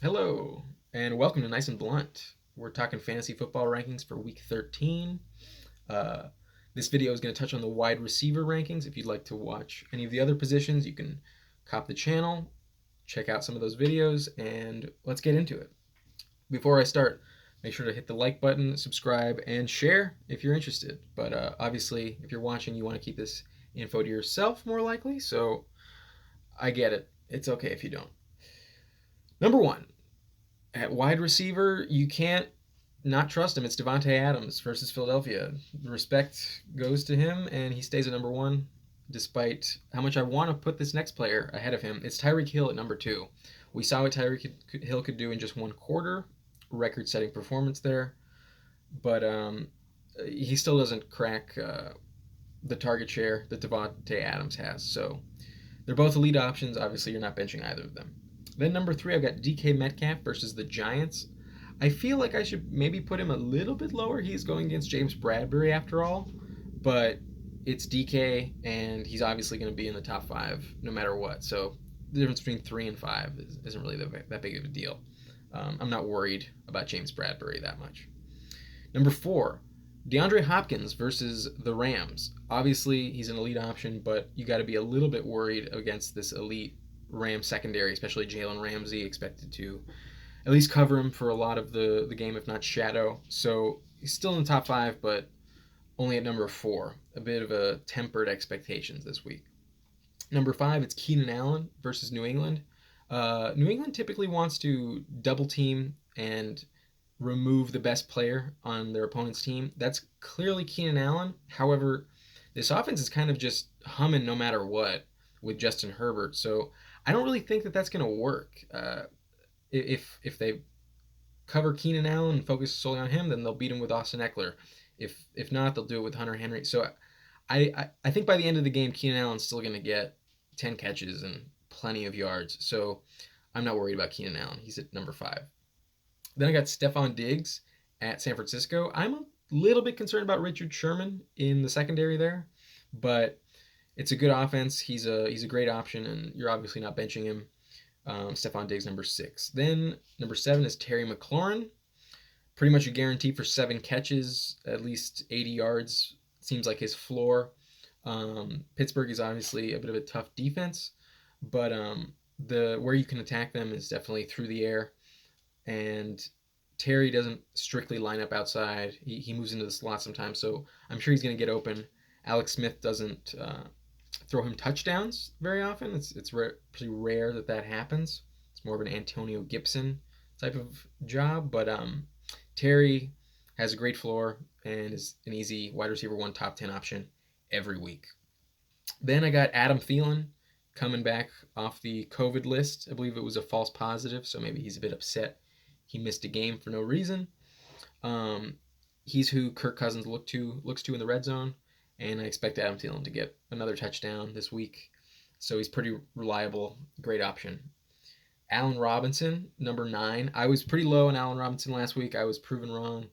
Hello, and welcome to Nice and Blunt. We're talking fantasy football rankings for week 13. Uh, this video is going to touch on the wide receiver rankings. If you'd like to watch any of the other positions, you can cop the channel, check out some of those videos, and let's get into it. Before I start, make sure to hit the like button, subscribe, and share if you're interested. But obviously, if you're watching, you want to keep this info to yourself more likely, so I get it. It's okay if you don't. Number one, at wide receiver, you can't not trust him. It's Devontae Adams versus Philadelphia. The respect goes to him, and he stays at number one, despite how much I want to put this next player ahead of him. It's Tyreek Hill at number two. We saw what Tyreek Hill could do in just one quarter, record-setting performance there, but he still doesn't crack the target share that Devontae Adams has. So they're both elite options. Obviously, you're not benching either of them. Then number three, I've got DK Metcalf versus the Giants. I feel like I should maybe put him a little bit lower. He's going against James Bradbury after all, but it's DK, and he's obviously going to be in the top five no matter what. So the difference between 3 and 5 isn't really that big of a deal. I'm not worried about James Bradbury that much. Number four, DeAndre Hopkins versus the Rams. Obviously, he's an elite option, but you got to be a little bit worried against this elite Rams secondary, especially Jalen Ramsey, expected to at least cover him for a lot of the game, if not shadow. So he's still in the top five, but only at number four. A bit of a tempered expectations this week. Number five, it's Keenan Allen versus New England. New England typically wants to double team and remove the best player on their opponent's team. That's clearly Keenan Allen. However, this offense is kind of just humming no matter what with Justin Herbert. So I don't really think that that's going to work. If they cover Keenan Allen and focus solely on him, then they'll beat him with Austin Eckler. If not, they'll do it with Hunter Henry. So I think by the end of the game, Keenan Allen's still going to get 10 catches and plenty of yards. So I'm not worried about Keenan Allen. He's at number five. Then I got Stephon Diggs at San Francisco. I'm a little bit concerned about Richard Sherman in the secondary there, but it's a good offense. He's a great option, and you're obviously not benching him. Stephon Diggs, number six. Then number seven is Terry McLaurin. Pretty much a guarantee for 7 catches, at least 80 yards. Seems like his floor. Pittsburgh is obviously a bit of a tough defense, but the where you can attack them is definitely through the air. And Terry doesn't strictly line up outside. He moves into the slot sometimes, so I'm sure he's going to get open. Alex Smith doesn't throw him touchdowns very often. It's pretty rare that happens. It's more of an Antonio Gibson type of job, but Terry has a great floor and is an easy wide receiver one top 10 option every week. Then I got Adam Thielen coming back off the COVID list. I believe it was a false positive, so maybe he's a bit upset he missed a game for no reason. He's who Kirk Cousins looks to in the red zone, and I expect Adam Thielen to get another touchdown this week. So he's pretty reliable, great option. Allen Robinson, number 9. I was pretty low on Allen Robinson last week. I was proven wrong.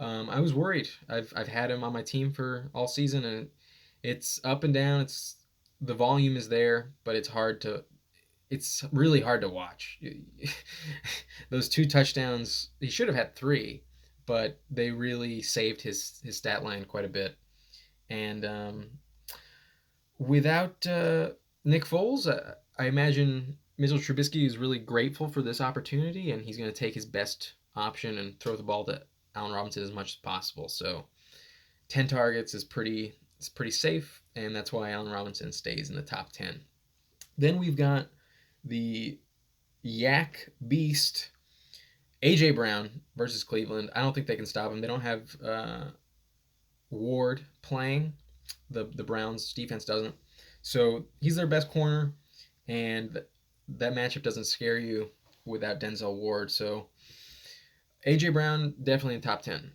I was worried. I've had him on my team for all season, and it's up and down. The volume is there, but it's really hard to watch. Those 2 touchdowns, he should have had 3, but they really saved his stat line quite a bit. And without Nick Foles, I imagine Mitchell Trubisky is really grateful for this opportunity, and he's going to take his best option and throw the ball to Allen Robinson as much as possible. So 10 targets is pretty safe, and that's why Allen Robinson stays in the top 10. Then we've got the Yak Beast, A.J. Brown versus Cleveland. I don't think they can stop him. They don't have Ward playing. The Browns defense doesn't. So he's their best corner, and that matchup doesn't scare you without Denzel Ward. So A.J. Brown definitely in the top 10.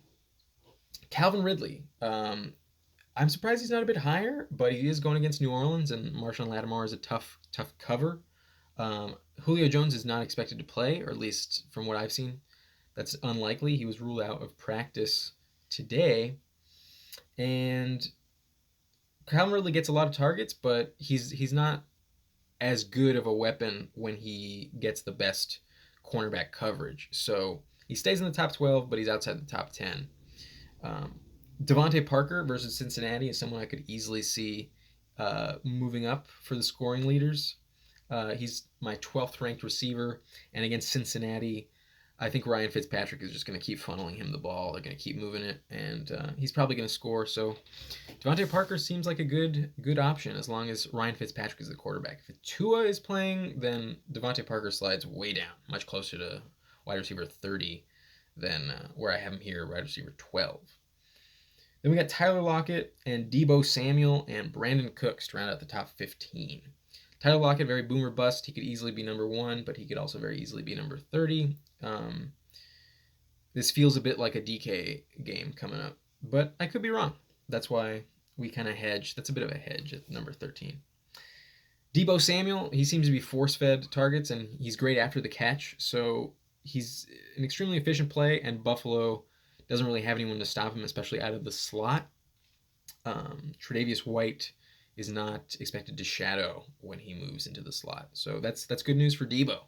Calvin Ridley. I'm surprised he's not a bit higher, but he is going against New Orleans, and Marshawn Lattimore is a tough cover. Julio Jones is not expected to play, or at least from what I've seen, that's unlikely. He was ruled out of practice today, and Calvin Ridley gets a lot of targets, but he's not as good of a weapon when he gets the best cornerback coverage. So he stays in the top 12, but he's outside the top 10. Devontae Parker versus Cincinnati is someone I could easily see moving up for the scoring leaders. He's my 12th ranked receiver, and against Cincinnati, I think Ryan Fitzpatrick is just going to keep funneling him the ball. They're going to keep moving it, and he's probably going to score. So Devontae Parker seems like a good option as long as Ryan Fitzpatrick is the quarterback. If Tua is playing, then Devontae Parker slides way down, much closer to wide receiver 30 than where I have him here, wide receiver 12. Then we got Tyler Lockett and Deebo Samuel and Brandon Cooks to round out the top 15. Tyler Lockett, very boomer bust. He could easily be number 1, but he could also very easily be number 30. This feels a bit like a DK game coming up, but I could be wrong. That's why we kind of hedge. That's a bit of a hedge at number 13. Deebo Samuel, he seems to be force-fed targets, and he's great after the catch, so he's an extremely efficient play, and Buffalo doesn't really have anyone to stop him, especially out of the slot. Tre'Davious White is not expected to shadow when he moves into the slot, so that's good news for Deebo.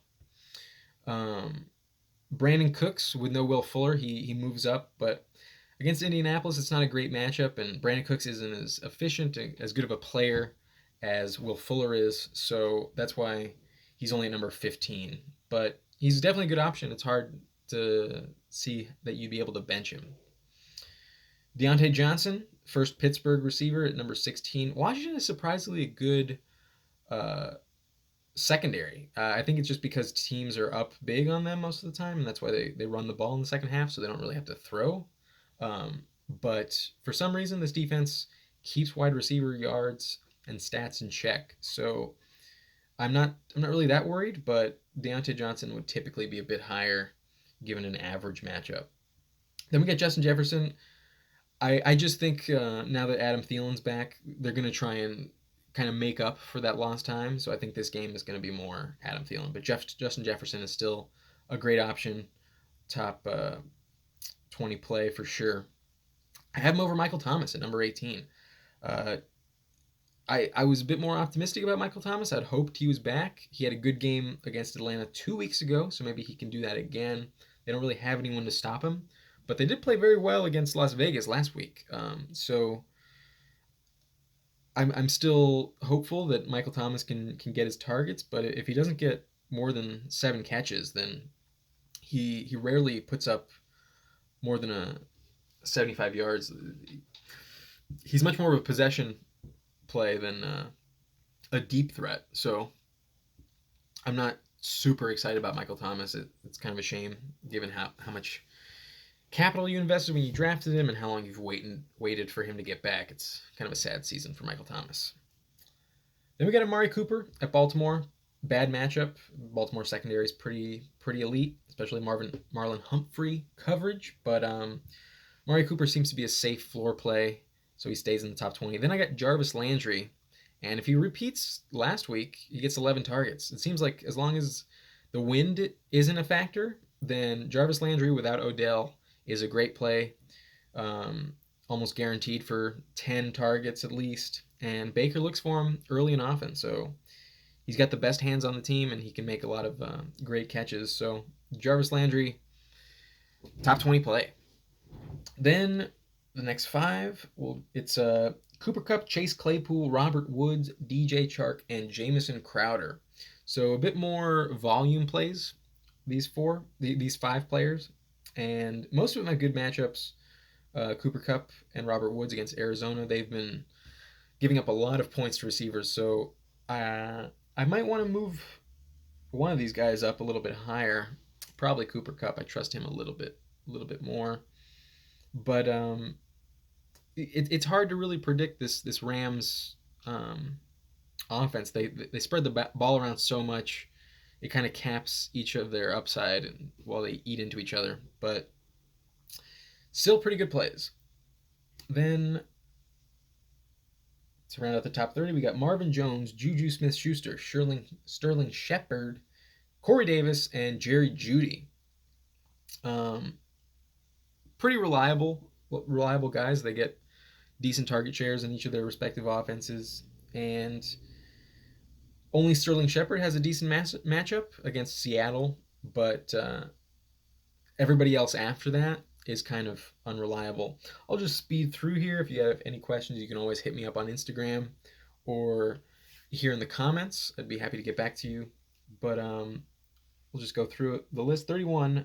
Brandon Cooks, with no Will Fuller, he moves up, but against Indianapolis, it's not a great matchup, and Brandon Cooks isn't as efficient, as good of a player as Will Fuller is, so that's why he's only at number 15. But he's definitely a good option. It's hard to see that you'd be able to bench him. Deontay Johnson, first Pittsburgh receiver at number 16. Washington is surprisingly a good secondary. I think it's just because teams are up big on them most of the time, and that's why they run the ball in the second half, so they don't really have to throw. But for some reason, this defense keeps wide receiver yards and stats in check. So I'm not really that worried, but Deontay Johnson would typically be a bit higher given an average matchup. Then we got Justin Jefferson. I just think now that Adam Thielen's back, they're going to try and kind of make up for that lost time. So I think this game is going to be more Adam Thielen. But Justin Jefferson is still a great option. Top 20 play for sure. I have him over Michael Thomas at number 18. I was a bit more optimistic about Michael Thomas. I'd hoped he was back. He had a good game against Atlanta 2 weeks ago, so maybe he can do that again. They don't really have anyone to stop him. But they did play very well against Las Vegas last week. So I'm still hopeful that Michael Thomas can get his targets, but if he doesn't get more than 7 catches, then he rarely puts up more than 75 yards. He's much more of a possession play than a deep threat. So I'm not super excited about Michael Thomas. It's kind of a shame given how much capital you invested when you drafted him and how long you've waited for him to get back. It's kind of a sad season for Michael Thomas. Then we got Amari Cooper at Baltimore. Bad matchup. Baltimore secondary is pretty elite, especially Marlon Humphrey coverage. But Amari Cooper seems to be a safe floor play, so he stays in the top 20. Then I got Jarvis Landry, and if he repeats last week, he gets 11 targets. It seems like as long as the wind isn't a factor, then Jarvis Landry without Odell is a great play, almost guaranteed for 10 targets at least. And Baker looks for him early and often, so he's got the best hands on the team, and he can make a lot of great catches. So Jarvis Landry, top 20 play. Then the next 5, it's Cooper Kupp, Chase Claypool, Robert Woods, DJ Chark, and Jamison Crowder. So a bit more volume plays, these 5 players. And most of them have good matchups. Cooper Kupp and Robert Woods against Arizona. They've been giving up a lot of points to receivers, so I might want to move one of these guys up a little bit higher. Probably Cooper Kupp. I trust him a little bit more. But it's hard to really predict this Rams offense. They spread the ball around so much. It kind of caps each of their upside while they eat into each other. But still pretty good plays. Then to round out the top 30, we got Marvin Jones, Juju Smith-Schuster, Sterling Shepard, Corey Davis, and Jerry Jeudy. Pretty reliable guys. They get decent target shares in each of their respective offenses. And only Sterling Shepard has a decent matchup against Seattle. but everybody else after that is kind of unreliable. I'll just speed through here. If you have any questions, you can always hit me up on Instagram or here in the comments. I'd be happy to get back to you. But we'll just go through the list. 31,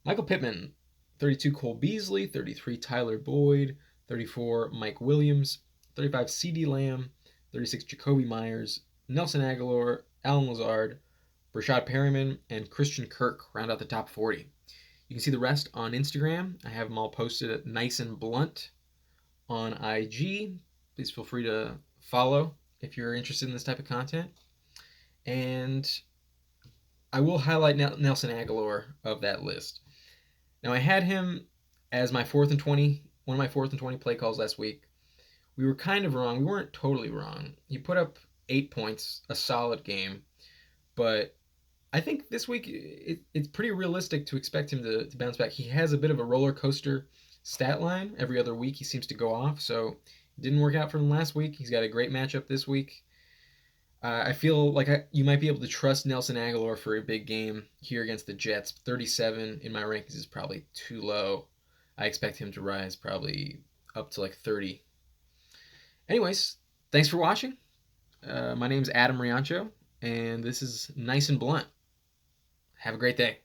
Michael Pittman. 32, Cole Beasley. 33, Tyler Boyd. 34, Mike Williams. 35, CeeDee Lamb. 36, Jacoby Myers. Nelson Aguilar. Alan Lazard. Brashad Perryman. And Christian Kirk round out the top 40. You can see the rest on Instagram. I have them all posted at Nice and Blunt on IG. Please feel free to follow if you're interested in this type of content. And I will highlight Nelson Aguilar of that list. Now, I had him as my 4th and 20, one of my 4th and 20 play calls last week. We were kind of wrong. We weren't totally wrong. He put up 8 points, a solid game, but I think this week it's pretty realistic to expect him to bounce back. He has a bit of a roller coaster stat line. Every other week he seems to go off, so it didn't work out for him last week. He's got a great matchup this week. I feel like you might be able to trust Nelson Aguilar for a big game here against the Jets. 37 in my rankings is probably too low. I expect him to rise probably up to like 30. Anyways, thanks for watching. My name's Adam Riancho, and this is Nice and Blunt. Have a great day.